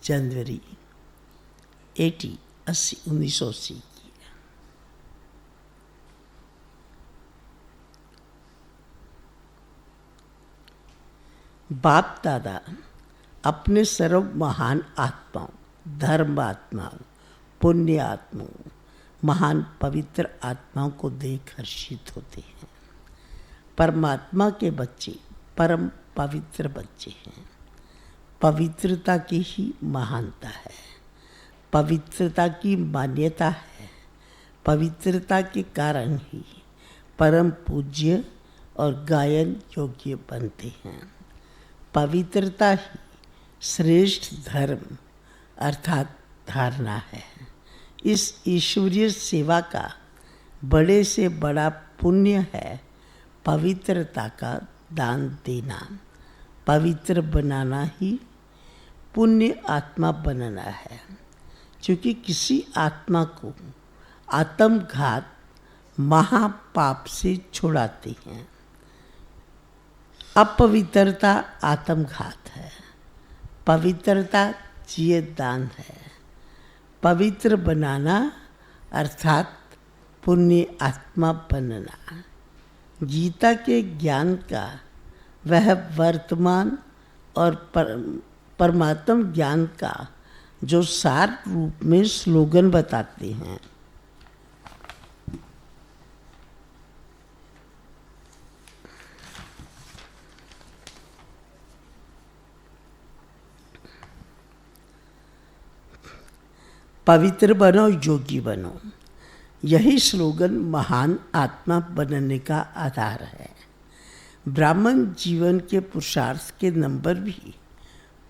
जनवरी 1980 की। बाप दादा अपने सर्व महान आत्माओं, धर्म आत्माओं, पुण्य आत्माओं, महान पवित्र आत्माओं को देख हर्षित होते हैं। परमात्मा के बच्चे परम पवित्र बच्चे हैं। पवित्रता की ही महानता है, पवित्रता की मान्यता है। पवित्रता के कारण ही परम पूज्य और गायन योग्य बनते हैं। पवित्रता ही श्रेष्ठ धर्म अर्थात धारणा है। इस ईश्वरीय सेवा का बड़े से बड़ा पुण्य है पवित्रता का दान देना। पवित्र बनाना ही पुण्य आत्मा बनना है, क्योंकि किसी आत्मा को आत्मघात महापाप से छुड़ाते हैं। अपवित्रता आत्मघात है, पवित्रता जीवदान है। पवित्र बनाना अर्थात पुण्य आत्मा बनना। गीता के ज्ञान का वह वर्तमान और परमात्म ज्ञान का जो सार रूप में स्लोगन बताते हैं। पवित्र बनो, योगी बनो, यही स्लोगन महान आत्मा बनने का आधार है। ब्राह्मण जीवन के पुरुषार्थ के नंबर भी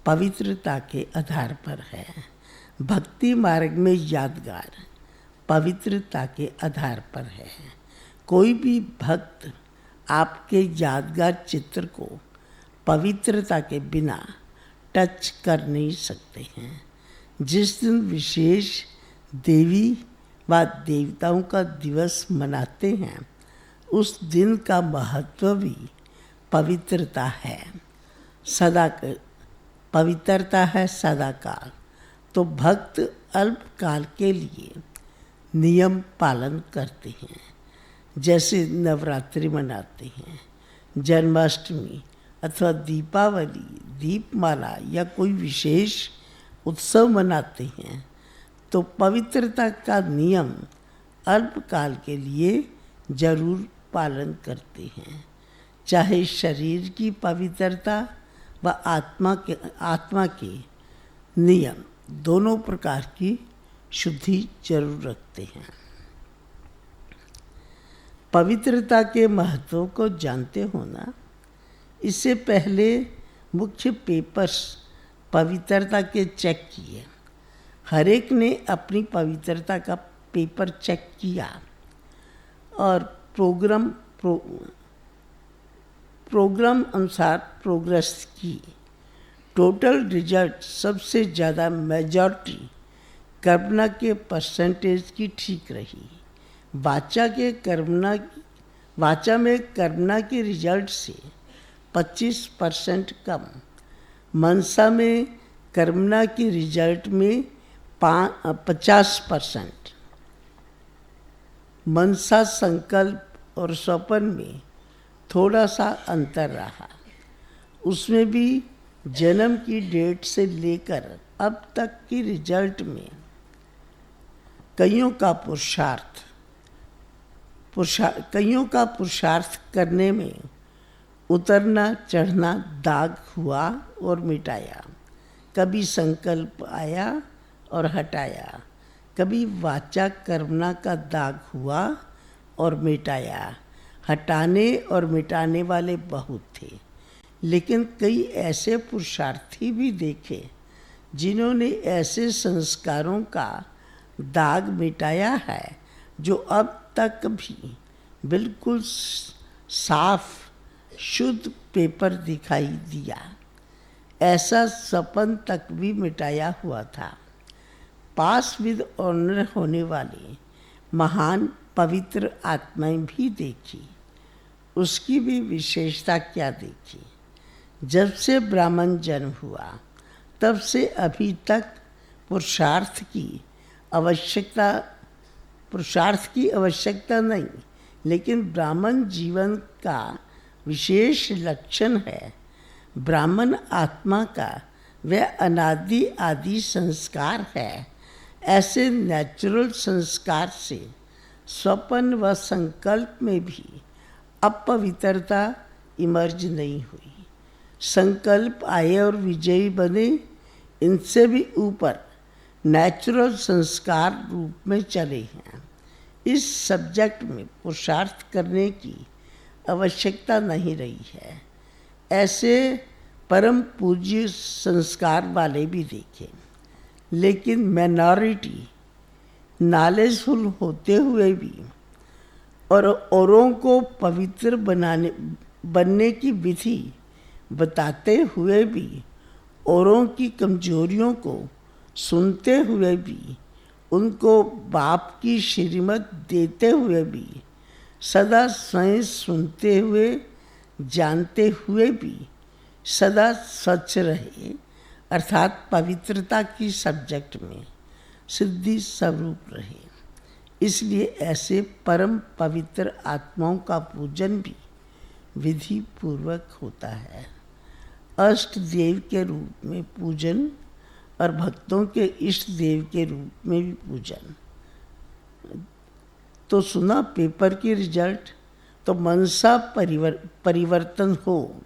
पवित्रता के आधार पर है। भक्ति मार्ग में यादगार पवित्रता के आधार पर है। कोई भी भक्त आपके यादगार चित्र को पवित्रता के बिना टच कर नहीं सकते हैं। जिस दिन विशेष देवी व देवताओं का दिवस मनाते हैं, उस दिन का महत्व भी पवित्रता है। पवित्रता है सदाकाल। तो भक्त अल्पकाल के लिए नियम पालन करते हैं, जैसे नवरात्रि मनाते हैं, जन्माष्टमी अथवा दीपावली, दीपमाला या कोई विशेष उत्सव मनाते हैं। तो पवित्रता का नियम अल्पकाल के लिए जरूर पालन करते हैं। चाहे शरीर की पवित्रता व आत्मा के नियम दोनों प्रकार की शुद्धि जरूर रखते हैं। पवित्रता के महत्व को जानते हो ना। इससे पहले मुख्य पेपर्स पवित्रता के चेक किए। हर एक ने अपनी पवित्रता का पेपर चेक किया और प्रोग्राम अनुसार प्रोग्रेस की। टोटल रिजल्ट सबसे ज़्यादा मेजॉरिटी कर्मणा के परसेंटेज की ठीक रही। वाचा में कर्मणा के रिजल्ट से 25% कम, मनसा में कर्मणा के रिजल्ट में 50%, मनसा संकल्प और स्वप्न में थोड़ा सा अंतर रहा। उसमें भी जन्म की डेट से लेकर अब तक की रिजल्ट में कईयों का पुरुषार्थ करने में उतरना चढ़ना दाग हुआ और मिटाया। कभी संकल्प आया और हटाया, कभी वाचा कर्मणा का दाग हुआ और मिटाया। हटाने और मिटाने वाले बहुत थे, लेकिन कई ऐसे पुरुषार्थी भी देखे जिन्होंने ऐसे संस्कारों का दाग मिटाया है जो अब तक भी बिल्कुल साफ शुद्ध पेपर दिखाई दिया। ऐसा सपन तक भी मिटाया हुआ था। पास विद ऑनर होने वाली महान पवित्र आत्माएं भी देखी। उसकी भी विशेषता क्या देखी। जब से ब्राह्मण जन्म हुआ तब से अभी तक पुरुषार्थ की आवश्यकता नहीं, लेकिन ब्राह्मण जीवन का विशेष लक्षण है। ब्राह्मण आत्मा का वह अनादि आदि संस्कार है। ऐसे नेचुरल संस्कार से स्वप्न व संकल्प में भी अपवित्रता इमर्ज नहीं हुई। संकल्प आए और विजयी बने, इनसे भी ऊपर नेचुरल संस्कार रूप में चले हैं। इस सब्जेक्ट में पुरुषार्थ करने की आवश्यकता नहीं रही है। ऐसे परम पूज्य संस्कार वाले भी देखे, लेकिन मैनॉरिटी नॉलेजफुल होते हुए भी और औरों को पवित्र बनने की विधि बताते हुए भी, औरों की कमजोरियों को सुनते हुए भी, उनको बाप की श्रीमत देते हुए भी, सदा स्वयं सुनते हुए जानते हुए भी सदा स्वच्छ रहे, अर्थात पवित्रता की सब्जेक्ट में सिद्धि स्वरूप रहे। इसलिए ऐसे परम पवित्र आत्माओं का पूजन भी विधि पूर्वक होता है। अष्ट देव के रूप में पूजन और भक्तों के इष्ट देव के रूप में भी पूजन। तो सुना पेपर की रिजल्ट, तो मनसा परिवर्तन हो,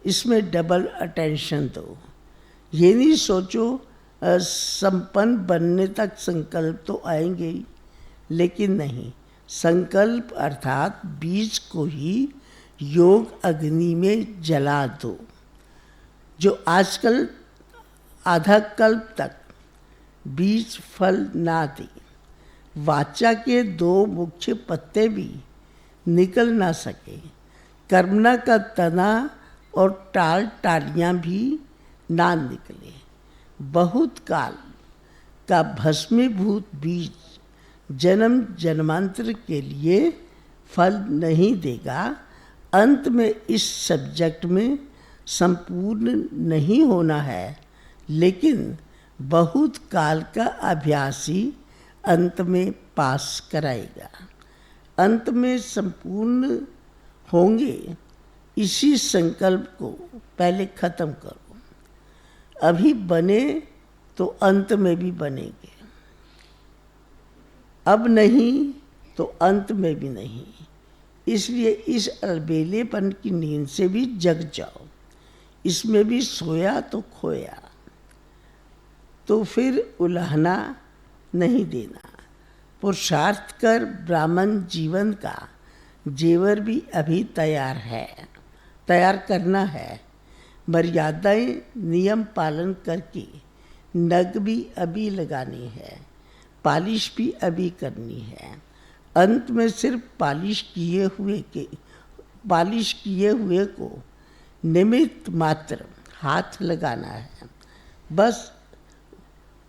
इसमें डबल अटेंशन दो। ये नहीं सोचो संपन्न बनने तक संकल्प तो आएंगे ही, लेकिन नहीं, संकल्प अर्थात बीज को ही योग अग्नि में जला दो। जो आजकल आधा कल्प तक बीज फल ना दे, वाचा के दो मुख्य पत्ते भी निकल ना सके, कर्मणा का तना और टालियाँ भी ना निकले, बहुत काल का भस्मीभूत बीज जन्म जन्मांतर के लिए फल नहीं देगा। अंत में इस सब्जेक्ट में संपूर्ण नहीं होना है, लेकिन बहुत काल का अभ्यासी अंत में पास कराएगा। अंत में संपूर्ण होंगे, इसी संकल्प को पहले खत्म करो। अभी बने तो अंत में भी बनेंगे, अब नहीं तो अंत में भी नहीं। इसलिए इस अलबेलेपन की नींद से भी जग जाओ। इसमें भी सोया तो खोया, तो फिर उलहना नहीं देना। पुरुषार्थ कर ब्राह्मण जीवन का जेवर भी अभी तैयार करना है। मर्यादाएं नियम पालन करके नग भी अभी लगानी है, पालिश भी अभी करनी है। अंत में सिर्फ पालिश किए हुए को निमित्त मात्र हाथ लगाना है। बस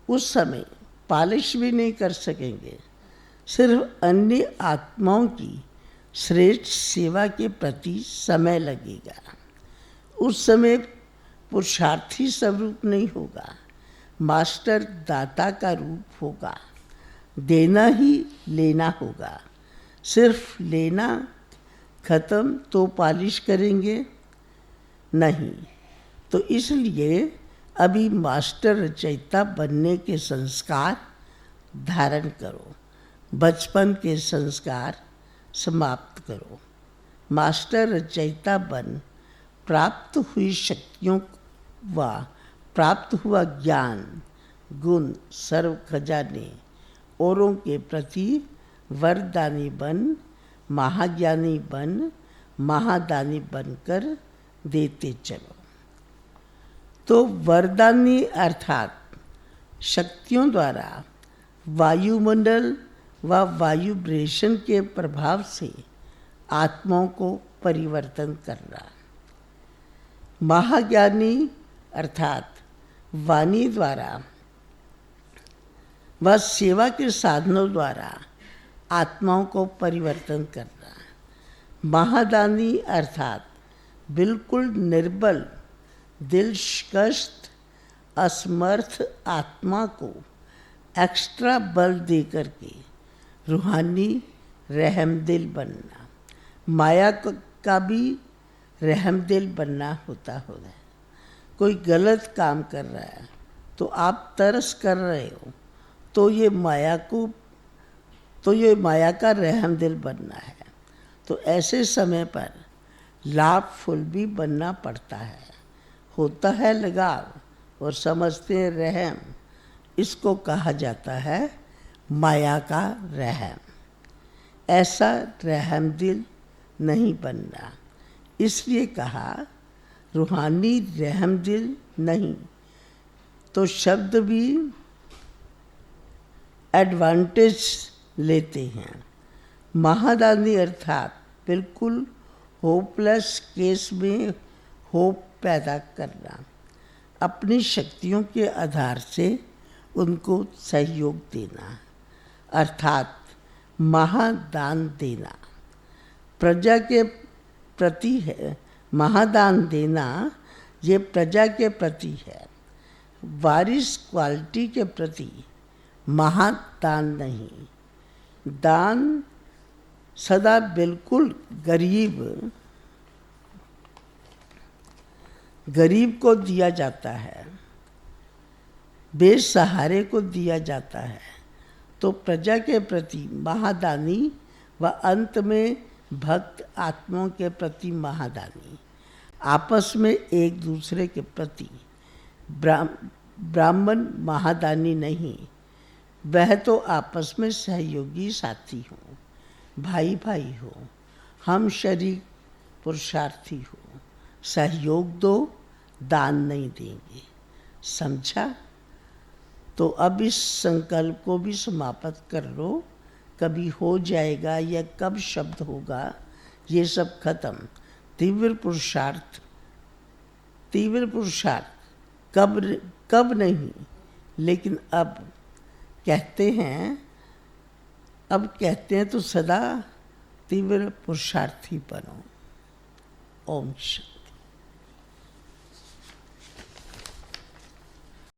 उस समय पालिश भी नहीं कर सकेंगे, सिर्फ अन्य आत्माओं की श्रेष्ठ सेवा के प्रति समय लगेगा। उस समय पुरुषार्थी स्वरूप नहीं होगा, मास्टर दाता का रूप होगा। देना ही लेना होगा। सिर्फ लेना खत्म तो पालिश करेंगे नहीं। तो इसलिए अभी मास्टर रचयिता बनने के संस्कार धारण करो, बचपन के संस्कार समाप्त करो। मास्टर रचयिता बन प्राप्त हुई शक्तियों व प्राप्त हुआ ज्ञान गुण सर्व खजाने औरों के प्रति वरदानी बन, महाज्ञानी बन, महादानी बनकर देते चलो। तो वरदानी अर्थात शक्तियों द्वारा वायुमंडल व वायुब्रेशन के प्रभाव से आत्माओं को परिवर्तन करना। महाज्ञानी अर्थात वाणी द्वारा व सेवा के साधनों द्वारा आत्माओं को परिवर्तन करना। महादानी अर्थात बिल्कुल निर्बल, दिलशकस्त असमर्थ आत्मा को एक्स्ट्रा बल दे करके रूहानी रहमदिल बनना। माया का भी रहमदिल बनना होता है। कोई गलत काम कर रहा है तो आप तरस कर रहे हो, तो ये माया का रहमदिल बनना है। तो ऐसे समय पर लाभफुल भी बनना पड़ता है। होता है लगाव और समझते हैं रहम, इसको कहा जाता है माया का रहम। ऐसा रहमदिल नहीं बनना, इसलिए कहा रूहानी रहमदिल नहीं। तो शब्द भी एडवांटेज लेते हैं। महादानी अर्थात बिल्कुल होपलेस केस में होप पैदा करना, अपनी शक्तियों के आधार से उनको सहयोग देना, अर्थात महादान देना। प्रजा के प्रति है महादान देना, ये प्रजा के प्रति है, वारिस क्वालिटी के प्रति महादान नहीं। दान सदा बिल्कुल गरीब को दिया जाता है, बेसहारे को दिया जाता है। तो प्रजा के प्रति महादानी व अंत में भक्त आत्माओं के प्रति महादानी, आपस में एक दूसरे के प्रति। ब्राह्मण महादानी नहीं, वह तो आपस में सहयोगी साथी हो, भाई भाई हो, हम शरीक पुरुषार्थी हो। सहयोग दो, दान नहीं देंगे। समझा? तो अब इस संकल्प को भी समाप्त कर लो। कभी हो जाएगा या कब शब्द होगा, ये सब खत्म। तीव्र पुरुषार्थ कब नहीं, लेकिन अब कहते हैं तो सदा तीव्र पुरुषार्थी बनो। ओम शांति।